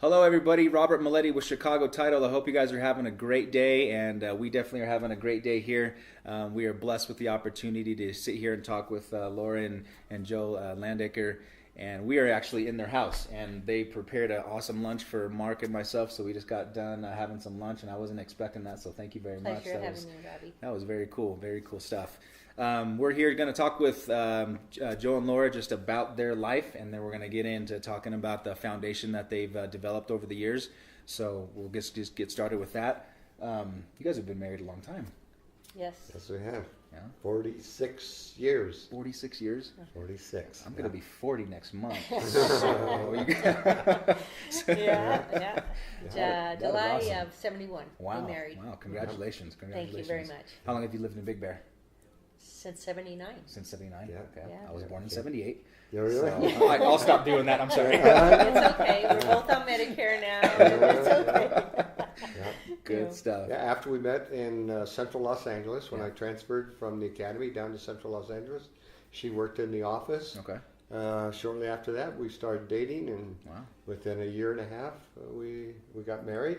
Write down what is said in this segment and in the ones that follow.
Hello, everybody. Robert Maletti with Chicago Title. I hope you guys are having a great day, and we definitely are having a great day here. We are blessed with the opportunity to sit here and talk with Laura and Joe Landecker, and we are actually in their house, and they prepared an awesome lunch for Mark and myself, so we just got done having some lunch, and I wasn't expecting that, so thank you very much. Pleasure having you, Robbie. That was very cool stuff. We're here going to talk with Joe and Laura just about their life, and then we're going to get into talking about the foundation that they've developed over the years. So we'll just get started with that. You guys have been married a long time. Yes. Yes, we have. Yeah. 46 years. 46 years? 46. I'm going to be 40 next month. Yeah. July awesome. of 71. Wow. We married. Wow. Congratulations. Thank you very much. How long have you lived in Big Bear? Since 79. Since 79? Yeah. Okay. Yeah. I was born in 78. Yeah, really? So I'll stop doing that. I'm sorry. It's okay. We're both on Medicare now. It's okay. Good stuff. Yeah, after we met in central Los Angeles, when I transferred from the academy down to central Los Angeles, she worked in the office. Okay. Shortly after that, we started dating, and Wow. within a year and a half, we got married,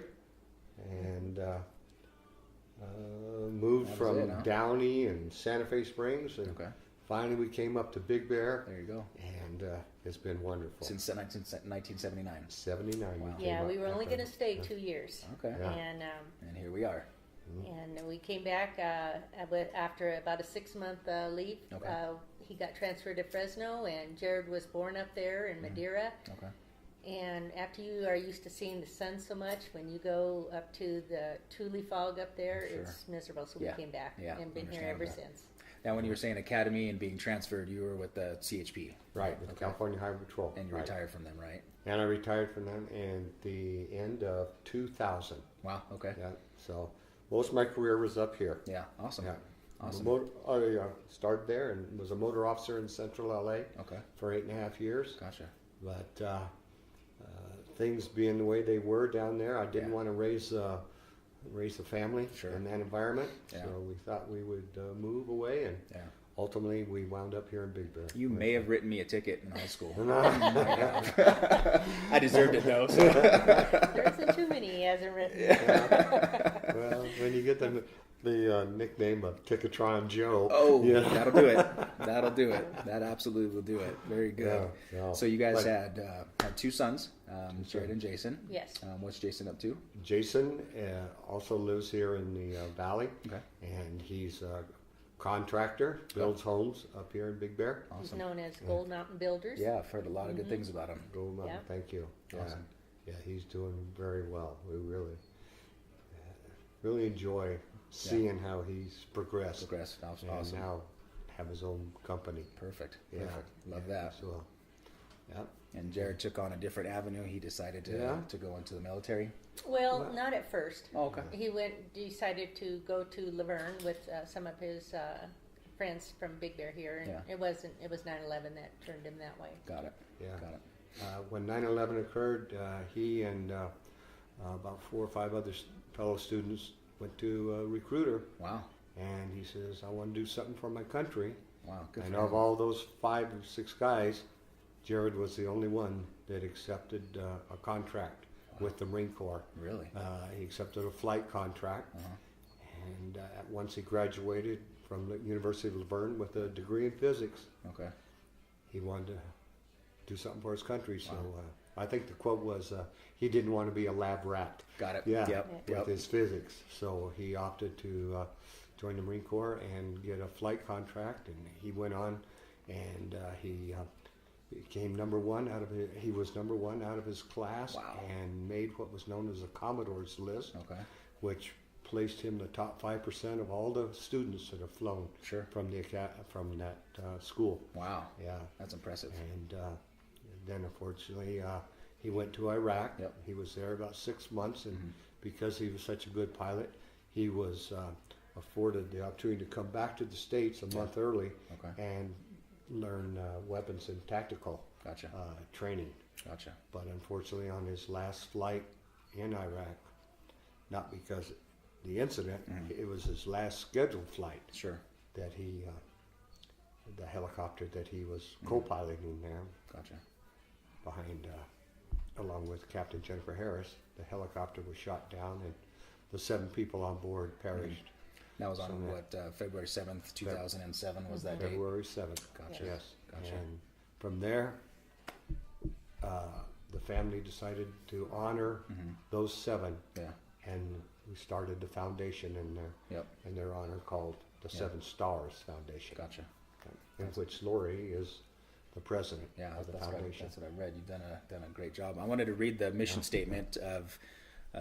and moved That was from it, huh? Downey and Santa Fe Springs, and Okay. finally we came up to Big Bear, There you go. and it's been wonderful. Since 1979. 79. Wow. Yeah, we were only after- going to stay 2 years. Okay. Yeah. And here we are. And we came back after about a 6-month leave. Okay. He got transferred to Fresno, and Jared was born up there in Madeira. Okay. And after you are used to seeing the sun so much, when you go up to the Tule Fog up there, Sure. it's miserable. So Yeah. we came back Yeah, and been here understand ever that. since. Now, when you were saying academy and being transferred, you were with the CHP, Right, with the California Highway Patrol. and you right. retired from them, right? And I retired from them in the end of 2000. Wow. Okay. Yeah, so most of my career was up here. Yeah. Awesome. Yeah. Awesome. I started there and was a motor officer in central LA Okay. for 8.5 years. Gotcha. But things being the way they were down there, I didn't Yeah. want to raise a family Sure. in that environment. Yeah. So we thought we would move away, and Yeah. ultimately we wound up here in Big Bear. You may have written me a ticket in high school. No. I deserved it though. So. There isn't too many he hasn't written. Well, when you get the nickname of Ticketron Joe. Oh, yeah. that'll do it. That'll do it. That absolutely will do it. Very good. Yeah. So you guys But had 2 sons, Jared and Jason. Yes. What's Jason up to? Jason also lives here in the valley, Okay. and he's a contractor, builds homes up here in Big Bear. He's known as Gold Mountain Builders. Yeah, I've heard a lot of good things about him. Go Mountain, Yeah. thank you. Yeah. Awesome. Yeah, he's doing very well. We really enjoy seeing how he's progressed Progress. and Awesome. now have his own company. Perfect. Yeah. Perfect. Love that. So, yeah. And Jared took on a different avenue. He decided Yeah. to go into the military. Well, not at first. Oh, okay. He decided to go to Laverne with some of his friends from Big Bear here, and Yeah. it was 9/11 that turned him that way. Got it. Yeah. Got it. When 9/11 occurred, he and about 4 or 5 other fellow students went to a recruiter, Wow. and he says, "I want to do something for my country." Wow. Good And for of him. all those 5 or 6 guys, Jared was the only one that accepted a contract with the Marine Corps. Really? He accepted a flight contract, and once he graduated from the University of Laverne with a degree in physics, Okay. he wanted to do something for his country. So I think the quote was, he didn't want to be a lab rat. Got it. Yeah, Yep. with his physics. So he opted to join the Marine Corps and get a flight contract, and he went on, and he became number one out of he was number one out of his class. Wow. And made what was known as a Commodore's list, Okay. which placed him the top 5% of all the students that have flown Sure. from that school. Wow. Yeah. That's impressive. And then, unfortunately, he went to Iraq. Yep. He was there about 6 months, and because he was such a good pilot, he was afforded the opportunity to come back to the States a month early Okay. and learn weapons and tactical Gotcha. training. Gotcha. But unfortunately, on his last flight in Iraq, not because of the incident, it was his last scheduled flight Sure. that he, the helicopter that he was co-piloting there Gotcha. behind along with Captain Jennifer Harris. The helicopter was shot down, and the 7 people on board perished. That was on So February 7th, 2007 was that date? February 7th. Gotcha. Yes. Gotcha. And from there, the family decided to honor those 7, Yeah. and we started the foundation Yep. in their honor called the Seven Stars Foundation, Gotcha. in which Lori is the president Yeah, of the that's foundation. what I read. You've done a great job. I wanted to read the mission statement of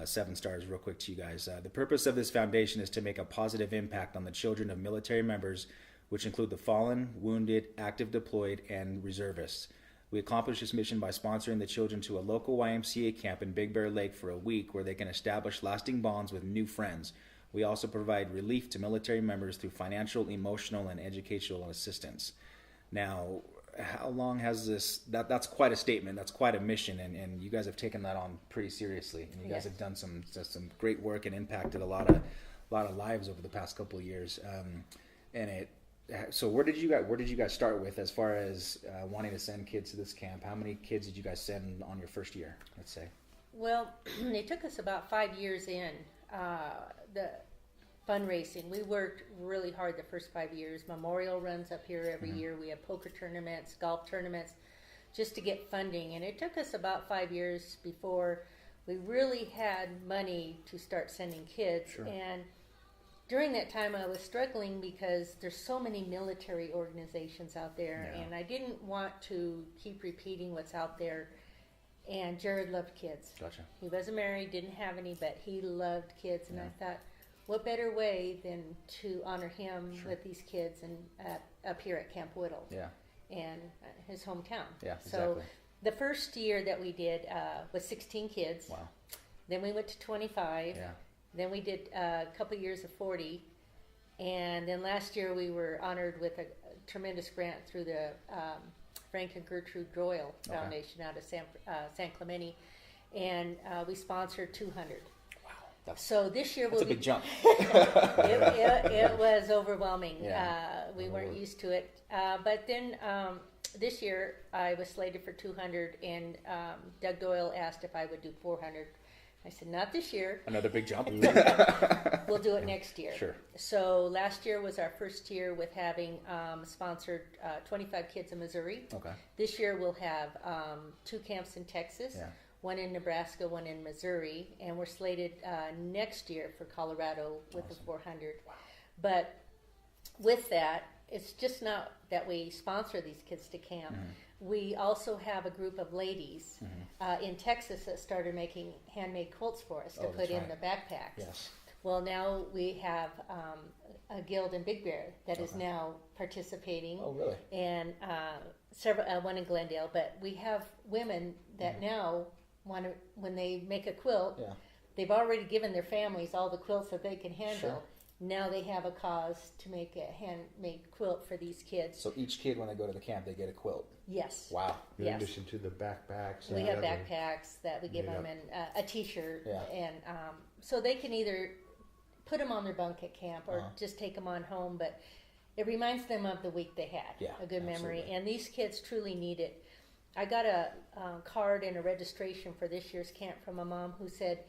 Seven Stars real quick to you guys. The purpose of this foundation is to make a positive impact on the children of military members, which include the fallen, wounded, active deployed, and reservists. We accomplish this mission by sponsoring the children to a local YMCA camp in Big Bear Lake for a week where they can establish lasting bonds with new friends. We also provide relief to military members through financial, emotional, and educational assistance. Now, how long has this, that's quite a statement, that's quite a mission, and you guys have taken that on pretty seriously, and you guys Yes. have done some great work and impacted a lot of lives over the past couple of years. So where did you guys start with as far as wanting to send kids to this camp? How many kids did you guys send on your first year, let's say? Well, it took us about 5 years in the fundraising. We worked really hard the first 5 years. Memorial runs up here every year. We have poker tournaments, golf tournaments, just to get funding. And it took us about 5 years before we really had money to start sending kids. Sure. And during that time, I was struggling because there's so many military organizations out there, Yeah. and I didn't want to keep repeating what's out there. And Jared loved kids. Gotcha. He wasn't married, didn't have any, but he loved kids, and Yeah. I thought, what better way than to honor him Sure. with these kids and up here at Camp Whittle Yeah. and his hometown. Yeah, So exactly. the first year that we did was 16 kids. Wow. Then we went to 25. Yeah. Then we did a couple years of 40. And then last year we were honored with a tremendous grant through the Frank and Gertrude Doyle Okay. Foundation out of San Clemente. And we sponsored 200. Wow. That's So this year a we'll big be, jump. it was overwhelming. Yeah. We weren't used to it. But then this year I was slated for 200, and Doug Doyle asked if I would do 400. I said, not this year. Another big jump. We'll do it next year. Sure. So last year was our first year with having sponsored 25 kids in Missouri. Okay. This year we'll have 2 camps in Texas, Yeah. one in Nebraska, one in Missouri, and we're slated next year for Colorado with the 400. Wow. But with that, it's just not that we sponsor these kids to camp. We also have a group of ladies in Texas that started making handmade quilts for us to Oh, put that's in right. the backpacks. Yes. Well, now we have a guild in Big Bear that is Okay. now participating, Oh, really? and several one in Glendale. But we have women that now want to, when they make a quilt, Yeah. they've already given their families all the quilts that they can handle. Sure. Now they have a cause to make a handmade quilt for these kids. So each kid, when they go to the camp, they get a quilt. Yes. Wow. In Yes. addition to the backpacks. We and have other- backpacks that we give made them up. and a T-shirt, Yeah. and so they can either put them on their bunk at camp or Uh-huh. just take them on home. But it reminds them of the week they had, Yeah, a good memory. absolutely. And these kids truly need it. I got a card and a registration for this year's camp from a mom who said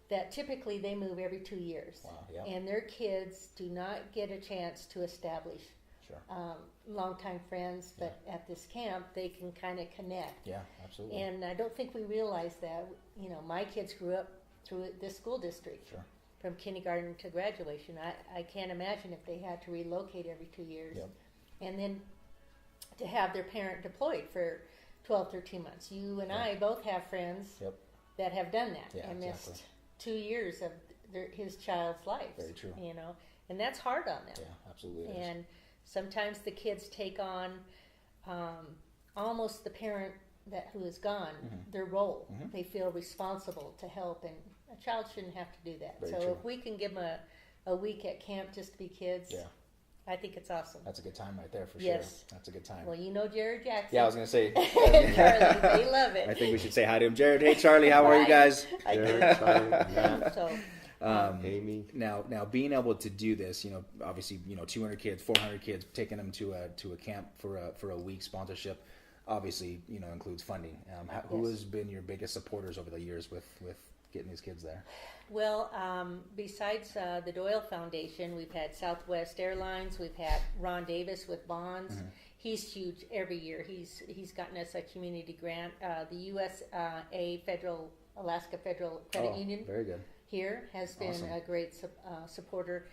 that typically they move every 2 years, Wow. Yeah. and their kids do not get a chance to establish Sure. longtime friends. But at this camp, they can kind of connect. Yeah. Absolutely. And I don't think we realize that. You know, my kids grew up through this school district Sure. from kindergarten to graduation. I can't imagine if they had to relocate every 2 years. Yep. And then to have their parent deployed for 12, 13 months. You and Yeah. I both have friends Yep. that have done that Yeah, and exactly. missed 2 years of his child's life. Very true. You know, and that's hard on them. Yeah. Absolutely. It is. And sometimes the kids take on almost the parent who is gone, Mm-hmm. their role. They feel responsible to help, and a child shouldn't have to do that. Very So true. if we can give them a week at camp just to be kids, Yeah. I think it's awesome. That's a good time right there for Yes. sure. That's a good time. Well, you know Jared Jackson. Yeah, I was gonna say. and Charlie, they love it. I think we should say hi to him, Jared. Hey, Charlie, how are you Hi. guys? I Jared, do. Charlie, Matt, So Amy. Now, being able to do this, obviously, 200 kids, 400 kids, taking them to a camp for a week sponsorship. obviously, includes funding. Who Yes. has been your biggest supporters over the years with getting these kids there? Well, besides the Doyle Foundation, we've had Southwest Airlines. We've had Ron Davis with Bonds. He's huge every year. He's gotten us a community grant. The USA Alaska Federal Credit Union Very good. here has been Awesome. a great supporter,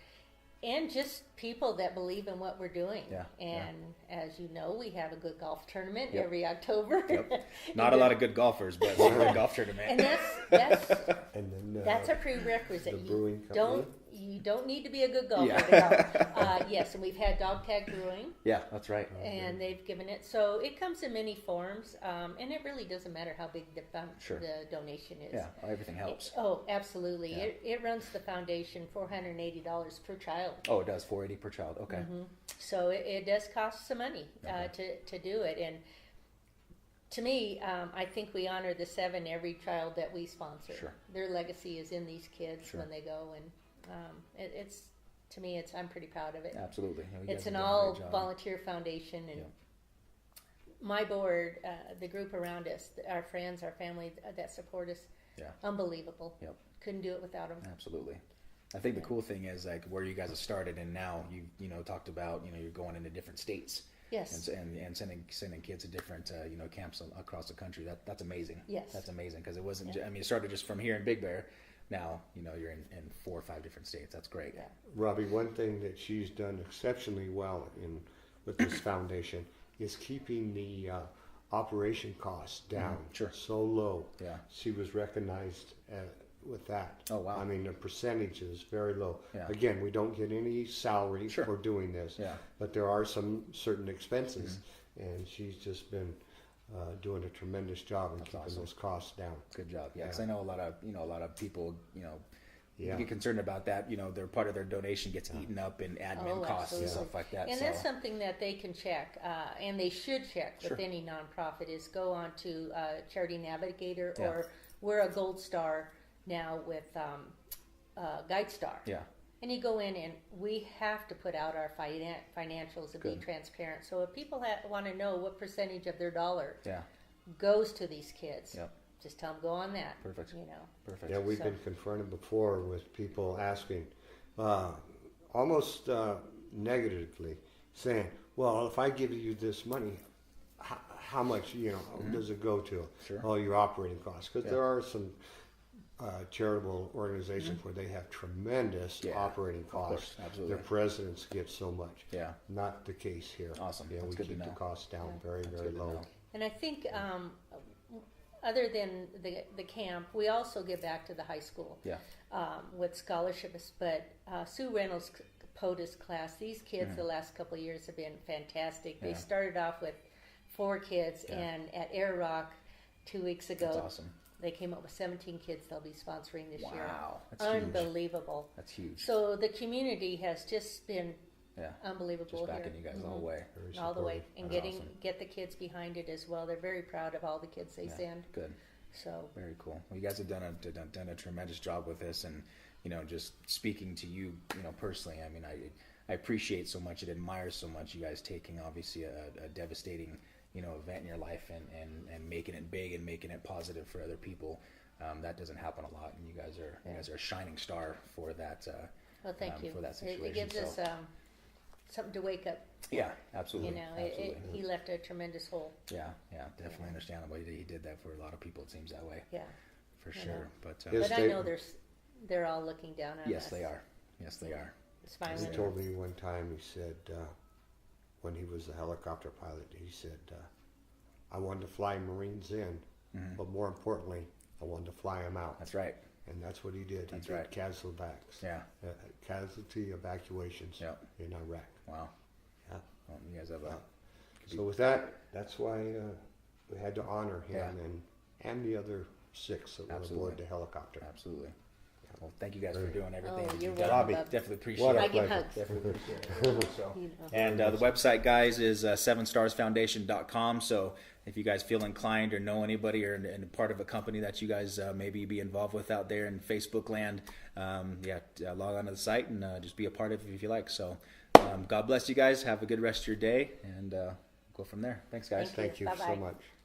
and just people that believe in what we're doing. Yeah, And as you know, we have a good golf tournament Yep. every October. Yep. Not a lot of good golfers, but it's a good golf tournament. And that's And then that's a prerequisite. the brewing You don't need to be a good golfer Yeah. to go. Yes, and we've had Dog Tag Brewing, Yeah, that's right. and they've given it. So it comes in many forms, and it really doesn't matter how big the Sure. the donation is. Yeah, everything helps. Oh, absolutely. Yeah. It runs the foundation $480 per child. Oh, it does. $480 per child. Okay. So it does cost some money Okay. to do it. And to me, I think we honor the 7 every child that we sponsor. Sure. Their legacy is in these kids Sure. when they go, and it's to me, I'm pretty proud of it. Absolutely. You guys It's have an done a all great job. volunteer foundation, and Yeah. my board, the group around us, our friends, our family that support us, Yeah. unbelievable. Yep. Couldn't do it without them. Absolutely. I think the cool thing is like where you guys have started, and now you talked about you're going into different states. Yes. And sending kids to different camps across the country. That's amazing. Yes. That's amazing because it wasn't. Yeah. It started just from here in Big Bear. Now you're in 4 or 5 different states. That's great. Yeah. Robbie, one thing that she's done exceptionally well with this foundation is keeping the operation costs down Sure. so low. Yeah. She was recognized with that. Oh, wow. I mean, the percentage is very low. Yeah. Again, we don't get any salary Sure. for doing this, Yeah. but there are some certain expenses, and she's just been doing a tremendous job in That's keeping awesome. those costs down. Good job. Yeah, because Yeah. I know a lot of people Yeah. get concerned about that. Their part of their donation gets eaten up in admin Oh, costs and absolutely. stuff like that. And so. that's something that they can check, and they should check with Sure. any nonprofit, is go on to Charity Navigator, Yeah. or we're a gold star now with GuideStar. Yeah. And you go in, and we have to put out our financials and Good. be transparent. So if people want to know what percentage of their dollar Yeah. goes to these kids, Yep. just tell them go on that. Perfect. Perfect. Yeah, we've So- been confronted before with people asking, almost negatively, saying, "Well, if I give you this money, how much does it go to? Sure. All your operating costs?" Because Yeah. there are some charitable organizations where they have tremendous Yeah, operating of course, costs. absolutely. Their presidents get so much. Yeah. Not the case here. Awesome. Yeah, That's we good to keep the know. costs down very, That's very good to low. know. And I think, other than the camp, we also give back to the high school Yeah. with scholarships. But Sue Reynolds' POTUS class, these kids the last couple of years have been fantastic. They Yeah. started off with 4 kids, Yeah. and at Air Rock 2 weeks ago, That's awesome. they came up with 17 kids they'll be sponsoring this year. Wow. That's huge. Unbelievable. That's huge. So the community has just been Yeah. unbelievable Just backing here. you guys all the way. Very All the way, supportive. and That's awesome. get the kids behind it as well. They're very proud of all the kids they Yeah. send. Good. So Very cool. Well, you guys have done a tremendous job with this, and just speaking to you, personally. I mean, I appreciate so much and admire so much you guys taking obviously a devastating event in your life and making it big and making it positive for other people. That doesn't happen a lot, and you guys are a shining star for that. well, thank you. For that situation. It gives us So, something to wake up. yeah, absolutely. Absolutely. He left a tremendous hole. Yeah, definitely understandable. He did that for a lot of people. It seems that way, Yeah, for I sure. know. But Yes, but I they- know they're all looking down on yes, us. they are. Yes, they are. Smiling. He told me one time, he said, when he was a helicopter pilot, he said, I wanted to fly Marines in, but more importantly, I wanted to fly them out. That's right. And that's what he did. That's he did right. casualty evacuations Yeah. in Iraq. Wow. Yeah. Well, you guys have a So with that, that's why we had to honor him Yeah. and the other 6 that were Absolutely. aboard the helicopter. absolutely. Well, thank you guys for Very doing everything. Oh, you're you guys welcome, Bob. definitely appreciate What it. a I give pleasure. hugs. Definitely appreciate it. So. You know. And the website, guys, is 7starsfoundation.com. So if you guys feel inclined or know anybody or and part of a company that you guys maybe be involved with out there in Facebook land, log on to the site and just be a part of it if you like. So God bless you guys. Have a good rest of your day. And go from there. Thanks, guys. Thank Thank you so Bye-bye. much.